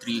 3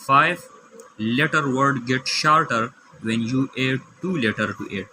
5 letter word get shorter when you add 2 letter to it।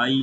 I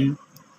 N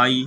I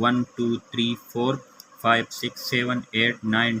1 2 3 4 5 6 7 8 9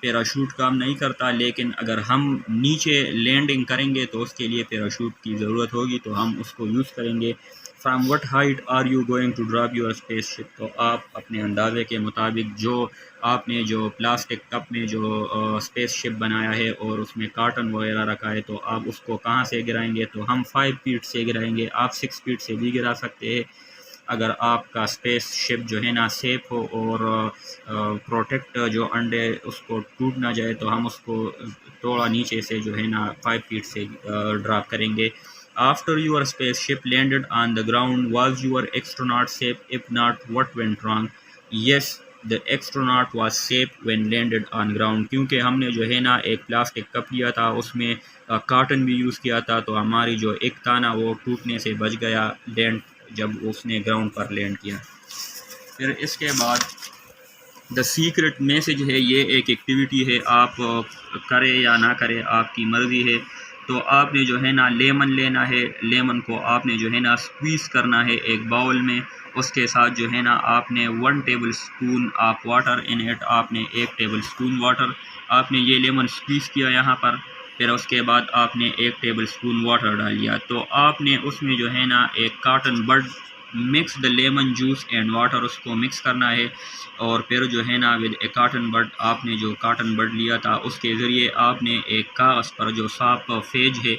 parachute کام نہیں کرتا، لیکن اگر ہم نیچے لینڈنگ کریں گے تو اس کے لیے پیراشوٹ کی ضرورت ہوگی، تو ہم اس کو یوز کریں گے۔ From what height are you going to drop your spaceship, تو آپ اپنے اندازے کے مطابق جو آپ نے جو پلاسٹک کپ میں جو اسپیس شپ بنایا ہے اور اس میں کارٹن وغیرہ رکھا ہے، تو آپ اس کو کہاں سے گرائیں گے؟ تو ہم 5 فیٹ سے گرائیں گے، آپ 6 فیٹ سے بھی گرا سکتے ہیں۔ اگر آپ کا اسپیس شپ جو ہے نا سیف ہو اور پروٹیکٹ جو انڈے اس کو ٹوٹ نہ جائے، تو ہم اس کو تھوڑا نیچے سے جو ہے نا 5 فیٹ سے ڈراپ کریں گے۔ After your spaceship landed on the ground, was your astronaut safe? If not, what went wrong? Yes, the astronaut was safe when landed on ground. کیونکہ ہم نے جو ہے نا ایک پلاسٹک کپ لیا تھا، اس میں کارٹن بھی یوز کیا تھا، تو ہماری جو ایک تانا وہ ٹوٹنے سے بچ گیا لینڈ جب اس نے گراؤنڈ پر لینڈ کیا۔ پھر اس کے بعد دا سیکرٹ میسج ہے، یہ ایک ایکٹیویٹی ہے، آپ کرے یا نہ کرے آپ کی مرضی ہے۔ تو آپ نے جو ہے نا لیمن لینا ہے، لیمن کو آپ نے جو ہے نا سکویز کرنا ہے ایک باؤل میں، اس کے ساتھ جو ہے نا آپ نے 1 table spoon of water in it, آپ نے 1 ٹیبل اسپون واٹر، آپ نے یہ لیمن سکویز کیا یہاں پر، پھر اس کے بعد آپ نے 1 ٹیبل اسپون واٹر ڈال دیا، تو آپ نے اس میں جو ہے نا ایک cotton bud mix the lemon juice and water, اس کو مکس کرنا ہے، اور پھر جو ہے نا ود اے کاٹن بڈ، آپ نے جو کاٹن بڈ لیا تھا اس کے ذریعے آپ نے ایک کاغذ پر جو صاف پیج ہے،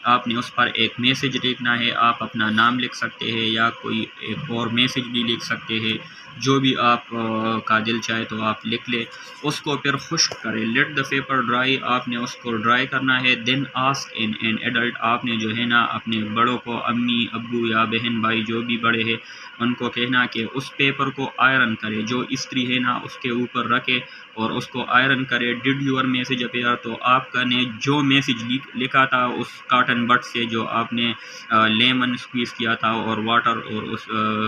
آپ نے اس پر ایک میسج لکھنا ہے، آپ اپنا نام لکھ سکتے ہیں یا کوئی ایک اور میسج بھی لکھ سکتے ہیں، جو بھی آپ کا دل چاہے تو آپ لکھ لیں، اس کو پھر خشک کریں، لیٹ دا پیپر ڈرائی، آپ نے اس کو ڈرائی کرنا ہے، دین آسک ان این ایڈلٹ، آپ نے جو ہے نا اپنے بڑوں کو، امی ابو یا بہن بھائی جو بھی بڑے ہیں ان کو کہنا کہ اس پیپر کو آئرن کرے، جو استری ہے نا اس کے اوپر رکھے اور اس کو آئرن کرے۔ ڈڈ یور میسج اپیئر، تو آپ کا نے جو میسج لکھا تھا اس کاٹن بڈ سے، جو آپ نے لیمن سکویز کیا تھا اور واٹر اور اس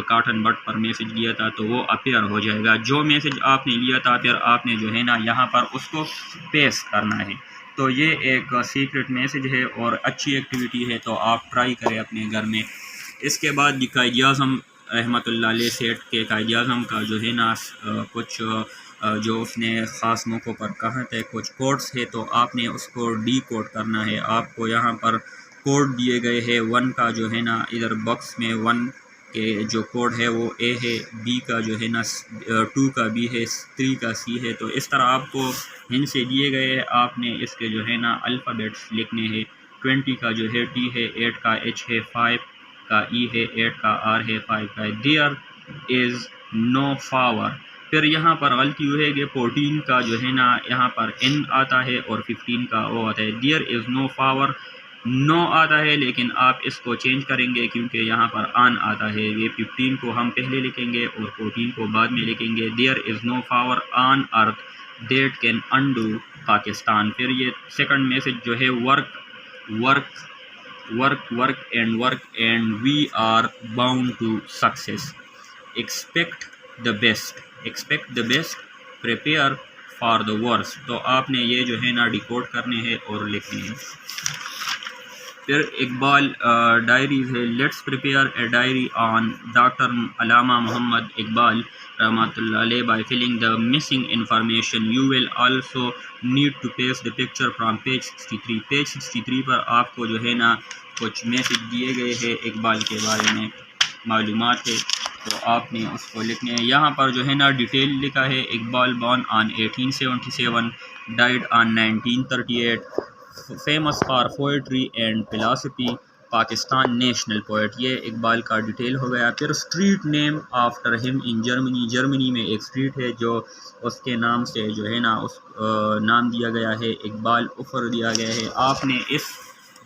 کاٹن بڈ پر میسج لیا تھا، تو وہ اپیئر ہو جائے گا۔ جو میسج آپ نے لیا تھا پھر آپ نے جو ہے نا یہاں پر اس کو پیسٹ کرنا ہے۔ تو یہ ایک سیکرٹ میسج ہے اور اچھی ایکٹیویٹی ہے، تو آپ ٹرائی کریں اپنے گھر میں۔ اس کے بعد قائد اعظم رحمۃ اللہ علیہ سیٹ کے قائد اعظم کا جو ہے نا کچھ جو اس نے خاص موقعوں پر کہا تھے کچھ کوڈس ہے، تو آپ نے اس کو ڈی کوڈ کرنا ہے۔ آپ کو یہاں پر کوڈ دیے گئے ہیں، 1 کا جو ہے نا ادھر باکس میں 1 کے جو کوڈ ہے وہ اے ہے، بی کا جو ہے نا 2 کا بی ہے، 3 کا سی ہے، تو اس طرح آپ کو ہن سے دیے گئے ہیں، آپ نے اس کے جو ہے نا الفابیٹس لکھنے ہیں۔ 20 کا جو ہے ٹی ہے، 8 کا ایچ ہے، 5 کا ای ہے، 8 کا آر ہے، 5 کا ہے۔ دیئر از نو فاور، پھر یہاں پر غلطی ہوئے کہ 14 کا جو ہے نا یہاں پر این آتا ہے اور 15 کا او آتا ہے۔ دیئر از نو فاور، نو آتا ہے لیکن آپ اس کو چینج کریں گے کیونکہ یہاں پر آن آتا ہے، یہ 15 کو ہم پہلے لکھیں گے اور 14 کو بعد میں لکھیں گے۔ There is no power on earth that can undo Pakistan, پھر یہ سیکنڈ میسج جو ہے work work work work and we are bound to success, expect the best prepare for the worst, تو آپ نے یہ جو ہے نا ڈیکوڈ کرنے ہیں اور لکھنے ہیں۔ پھر اقبال ڈائریز ہے، let's prepare a diary on doctor Allama Muhammad Iqbal رحمۃ اللہ علیہ by filling the missing information, you will also need to paste the picture from page 63، page 63 پر آپ کو جو ہے نا کچھ میسج دیے گئے ہیں اقبال کے بارے میں معلومات ہے، تو آپ نے اس کو لکھنے ہیں۔ یہاں پر جو ہے نا ڈیٹیل لکھا ہے، Iqbal born on 1877 died on 1938، famous for poetry and philosophy, Pakistan national poet, یہ اقبال کا ڈیٹیل ہو گیا۔ پھر اسٹریٹ نیم آفٹر ہم ان جرمنی، جرمنی میں ایک اسٹریٹ ہے جو اس کے نام سے جو ہے نا اس نام دیا گیا ہے، اقبال افر دیا گیا ہے۔ آپ نے اس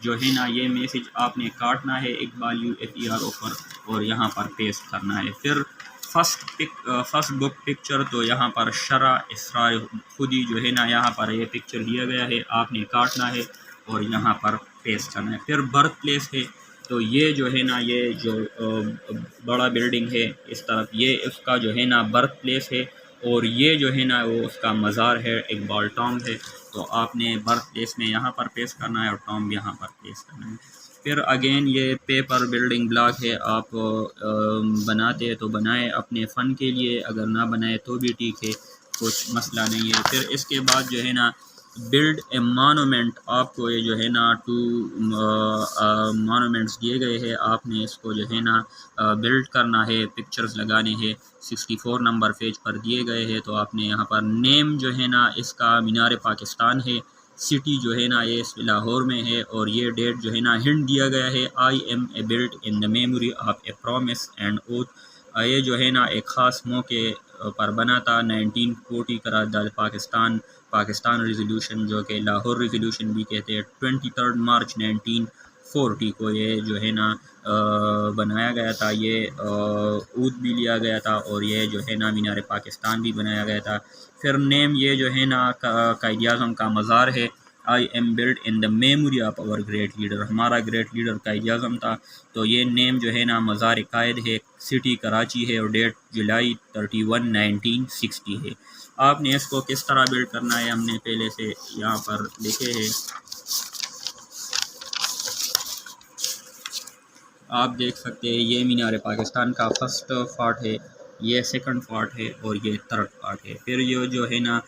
جو ہے نا یہ میسج آپ نے کاٹنا ہے، اقبال UFER افر، اور یہاں پر پیسٹ کرنا ہے۔ پھر فرسٹ بک پکچر، تو یہاں پر شرح اسرار خودی جو ہے نا یہاں پر یہ پکچر دیا گیا ہے، آپ نے کاٹنا ہے اور یہاں پر پیسٹ کرنا ہے۔ پھر برتھ پلیس ہے، تو یہ جو ہے نا یہ جو بڑا بلڈنگ ہے اس طرف، یہ اس کا جو ہے نا برتھ پلیس ہے، اور یہ جو ہے نا وہ اس کا مزار ہے، اقبال ٹامب ہے، تو آپ نے برتھ پلیس میں یہاں پر پیسٹ کرنا ہے اور ٹامب یہاں پر پیسٹ کرنا ہے۔ پھر اگین یہ پیپر بلڈنگ بلاک ہے، آپ بناتے ہیں تو بنائیں اپنے فن کے لیے، اگر نہ بنائے تو بھی ٹھیک ہے۔ کچھ مسئلہ نہیں ہے۔ پھر اس کے بعد جو ہے نا بلڈ اے مانومنٹ، آپ کو یہ جو ہے نا 2 مانومنٹس دیے گئے ہیں، آپ نے اس کو جو ہے نا بلڈ کرنا ہے، پکچرز لگانے ہیں، 64 نمبر پیج پر دیے گئے ہیں۔ تو آپ نے یہاں پر نیم جو ہے نا اس کا مینار پاکستان ہے، سٹی جو ہے نا یہ لاہور میں ہے، اور یہ ڈیٹ جو ہے نا ہنٹ دیا گیا ہے I am a build in the memory of a promise and oath. یہ جو ہے نا ایک خاص موقع پر بنا تھا، 1940 قرارداد پاکستان ریزولوشن، جو کہ لاہور ریزولوشن بھی کہتے ہیں، 23 مارچ 1940 کو یہ جو ہے نا بنایا گیا تھا۔ یہ اود بھی لیا گیا تھا، اور یہ جو ہے نا مینار پاکستان بھی بنایا گیا تھا۔ پھر نیم یہ جو ہے نا قائد اعظم کا مزار ہے، I am build in the memory of our great leader, ہمارا گریٹ لیڈر قائد اعظم تھا۔ تو یہ نیم جو ہے نا مزار قائد ہے، سٹی کراچی ہے، اور ڈیٹ جولائی 31 1960 ہے۔ آپ نے اس کو کس طرح بلڈ کرنا ہے ہم نے پہلے سے یہاں پر لکھے ہیں، آپ دیکھ سکتے ہیں۔ یہ مینار پاکستان کا فرسٹ پارٹ ہے، یہ سیکنڈ پارٹ ہے، اور یہ تھرڈ پارٹ ہے۔ پھر یہ جو ہے نا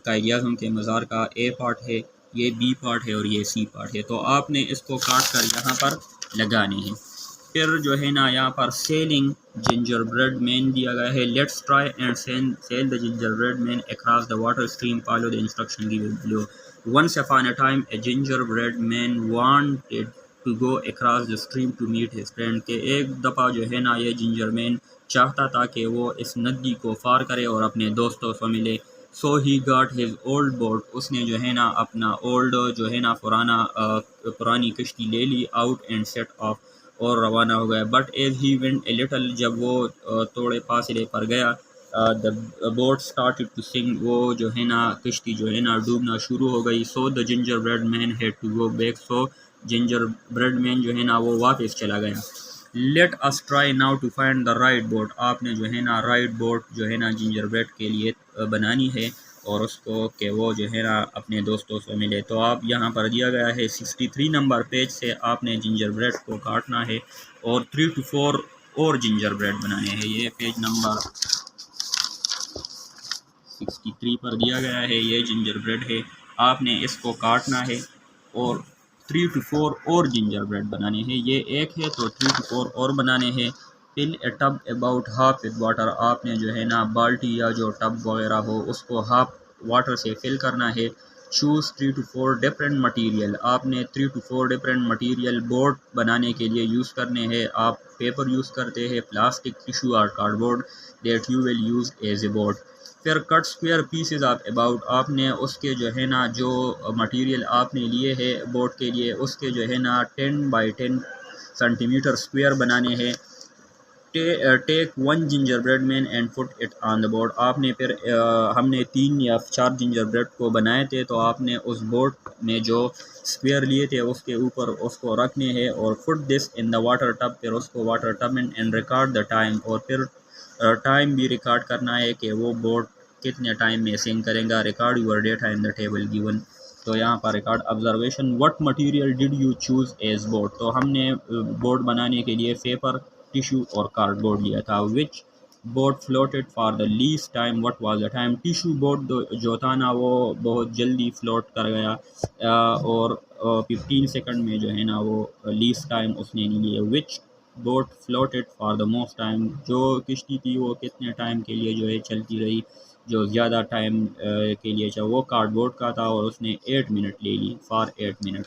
قائد اعظم کے مزار کا اے پارٹ ہے، یہ بی پارٹ ہے، اور یہ سی پارٹ ہے۔ تو آپ نے اس کو کاٹ کر یہاں پر لگانے ہیں۔ پھر جو ہے نا یہاں پر سیلنگ جنجر بریڈ مین دیا گیا ہے، let's try and sail the gingerbread man across the water stream, follow the instruction given below. Once upon a time a gingerbread man wanted to go across the stream to meet his friend, کہ ایک دفعہ جو ہے نا یہ ginger مین چاہتا تھا کہ وہ اس ندی کو پار کرے اور اپنے دوستوں سے ملے۔ So he got his old boat, اس نے جو ہے نا اپنا اولڈ جو ہے نا پرانی کشتی لے لی، آؤٹ اینڈ سیٹ آف، اور روانہ ہو گیا۔ But as he went a little, جب وہ تھوڑے فاصلے پر گیا، دا بوٹ اسٹارٹڈ ٹو سنک، وہ جو ہے نا کشتی جو ہے نا ڈوبنا شروع ہو گئی۔ So the gingerbread man head to go back, so gingerbread man جو ہے نا وہ واپس چلا گیا۔ Let us try now to find the right boat, آپ نے جو ہے نا رائٹ بوٹ جو ہے نا جنجر بریڈ کے لیے بنانی ہے، اور اس کو کہ وہ جو ہے نا اپنے دوستوں سے ملے۔ تو آپ یہاں پر دیا گیا ہے 63 نمبر پیج سے آپ نے جنجر بریڈ کو کاٹنا ہے، اور 3 to 4 اور جنجر بریڈ بنانے ہیں۔ یہ پیج نمبر 63 پر دیا گیا ہے، یہ جنجر بریڈ ہے، آپ نے اس کو کاٹنا ہے، اور 3 to 4 اور جنجر بریڈ بنانے ہیں۔ یہ ایک ہے تو 3 to 4 اور بنانے ہیں۔ Fill a tub about half with water, آپ نے جو ہے نا بالٹی یا جو ٹب وغیرہ ہو اس کو ہاف واٹر سے فل کرنا ہے۔ چوز 3 to 4 ڈفرینٹ مٹیریل، آپ نے 3 to 4 ڈفرینٹ مٹیریل بورڈ بنانے کے لیے یوز کرنے ہیں۔ آپ پیپر یوز کرتے ہیں، پلاسٹک، ٹیشو اور card board that you will use as a board. پھر کٹ اسکوئر پیسز آف اباؤٹ، آپ نے اس کے جو ہے نا جو مٹیریل آپ نے لیے ہے بورڈ کے لیے، اس کے جو ہے نا 10 by 10 سینٹی میٹر اسکوئر بنانے ہیں۔ Take 1 gingerbread man and put it on the board, آپ نے پھر ہم نے 3 یا 4 جنجر بریڈ کو بنائے تھے، تو آپ نے اس بورڈ میں جو اسکوئر لیے تھے اس کے اوپر اس کو رکھنے ہیں، اور پٹ دس ان دا واٹر ٹب، پھر اس کو واٹر ٹب میں اینڈ ریکارڈ دا ٹائم، اور پھر ٹائم بھی ریکارڈ کرنا ہے کہ وہ بورڈ کتنے ٹائم میں سنک کرے گا۔ Record your data in the table given, تو یہاں پر record observation what material did you choose as board, تو ہم نے بورڈ بنانے کے لیے پیپر، ٹیشو اور کارڈ بورڈ لیا تھا۔ Which board floated for the least time, what was the time, tissue board جو تھا نا وہ بہت جلدی فلوٹ کر گیا، اور 15 سیکنڈ میں جو ہے نا وہ لیسٹ ٹائم اس نے نہیں لیا۔ Which boat floated for the most time, جو کشتی تھی وہ کتنے ٹائم کے لیے جو ہے چلتی رہی، جو زیادہ ٹائم کے لیے چاہا، وہ کارڈ بورڈ کا تھا، اور اس نے 8 منٹ لے لی، فار 8 منٹ۔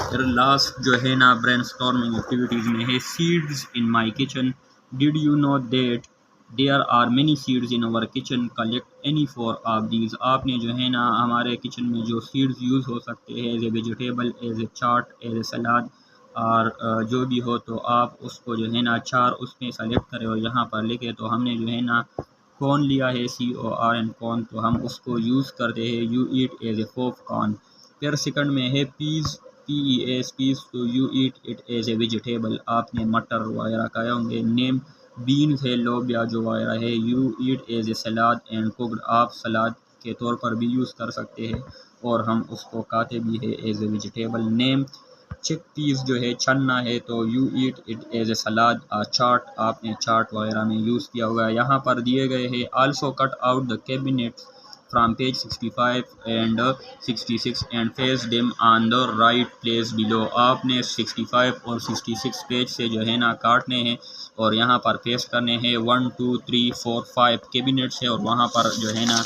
پھر لاسٹ جو ہے نا برین اسٹارمنگ ایکٹیویٹیز میں ہے، seeds in my kitchen, did you know that there are many seeds in our kitchen, collect any 4 of these, آپ نے جو ہے نا ہمارے کچن میں جو سیڈز یوز ہو سکتے ہیں as a vegetable, as a chaat, as a salad, اور جو بھی ہو، تو آپ اس کو جو ہے نا 4 اس میں سلیکٹ کرے اور یہاں پر لکھے۔ تو ہم نے جو ہے نا کون لیا ہے، CORN کون، تو ہم اس کو یوز کرتے ہیں، you eat as a popcorn. پھر سیکنڈ میں ہے پیز، PEAS پیز، تو you eat it as a vegetable, آپ نے مٹر وغیرہ کھائے ہوں گے۔ نیم بینز ہے، لوبیا جو وغیرہ ہے، you eat as a salad and cooked, آپ سلاد کے طور پر بھی یوز کر سکتے ہیں، اور ہم اس کو کھاتے بھی ہے ایز اے ویجیٹیبل۔ نیم چک پیس جو ہے چھننا ہے تو you eat it as a salad chaat, آپ نے چاٹ وغیرہ میں یوز کیا ہوگا. یہاں پر دیے گئے ہیں also cut out the cabinet from page 65 and 66 and paste them on the right place below. آپ نے 65 اور 66 پیج سے جو ہے نا کاٹنے ہیں اور یہاں پر پیسٹ کرنے ہیں. 1 2 3 4 5 کیبنٹس ہے اور وہاں پر جو ہے نا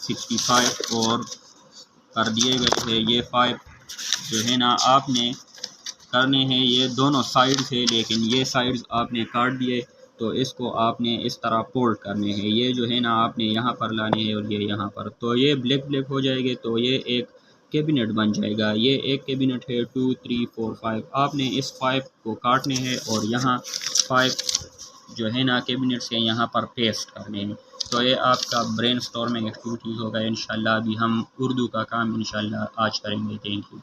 65 اور کر دیے گئے ہیں. یہ 5 جو ہے نا آپ نے کرنے ہیں. یہ دونوں سائڈ سے، لیکن یہ سائڈز آپ نے کاٹ دیے تو اس کو آپ نے اس طرح فولڈ کرنے ہیں. یہ جو ہے نا آپ نے یہاں پر لانے ہیں اور یہ یہاں پر، تو یہ بلیک بلیک ہو جائے گے تو یہ ایک کیبنٹ بن جائے گا. یہ ایک کیبنٹ ہے 2 3 4 5. آپ نے اس 5 کو کاٹنے ہیں اور یہاں 5 جو ہے نا کیبنٹ سے یہاں پر پیسٹ کرنے ہیں. تو یہ آپ کا برین اسٹارمنگ ایکٹیویٹیز ہوگا انشاءاللہ. ابھی ہم اردو کا کام انشاءاللہ آج کریں گے. Thank you.